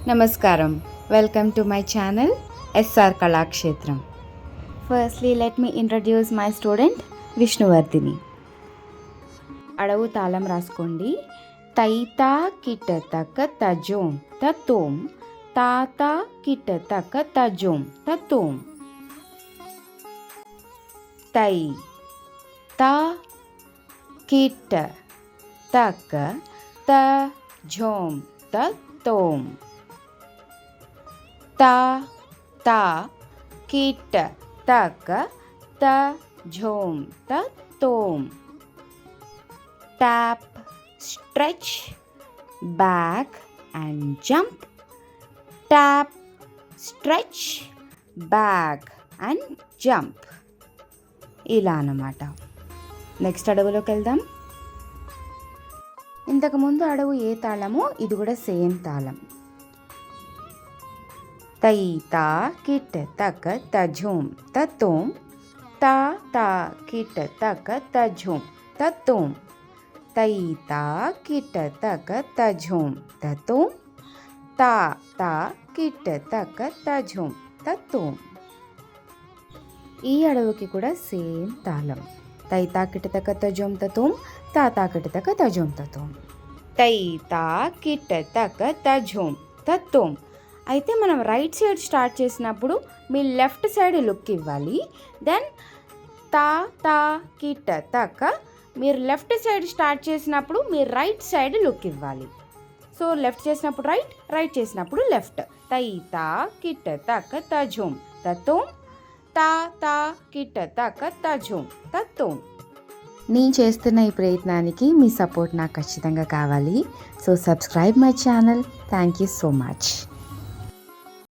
Namaskaram. Welcome to my channel SR Kalakshetram. Firstly, let me introduce my student Vishnuvardhini. అడవు తాళం రాసుకోండి. తైతా కిట తక తజోం తతోం తాత కిట తక తజోం తతోం. తై తా కిట తక తజోం తతోం. తా తా కిట తక తజోం తతోం. Tap, stretch, back and jump. Tap, stretch, back and jump. ఇలా అన్నమాట. నెక్స్ట్ అడవులోకి వెళ్దాం. ఇంతకుముందు అడవు ఏ తాళమో ఇది కూడా సేమ్ తాళం. తై తా కిట తక తజోం తతోం తా తా కిట తక తజోం తతోం. తై తా కిట తక తజోం తతోం తా తా కిట తక తజోం తతోం. ఈ అడవుకి కూడా సేమ్ తాళం. తై తా కిట తక తజోం తతోం తా తా కిట తక తజోం తతోం. తై తా కిట తక తజోం తతోం. అయితే మనం రైట్ సైడ్ స్టార్ట్ చేసినప్పుడు మీ లెఫ్ట్ సైడ్ లుక్ ఇవ్వాలి. దెన్ తా తా కిట తక మీరు లెఫ్ట్ సైడ్ స్టార్ట్ చేసినప్పుడు మీరు రైట్ సైడ్ లుక్ ఇవ్వాలి. సో లెఫ్ట్ చేసినప్పుడు రైట్, రైట్ చేసినప్పుడు లెఫ్ట్. తై తా కిట తక తజోం తతోం తా తా కిట తక తజోం తతోం. నేను చేస్తున్న ఈ ప్రయత్నానికి మీ సపోర్ట్ నాకు ఖచ్చితంగా కావాలి. So subscribe my channel. Thank you so much.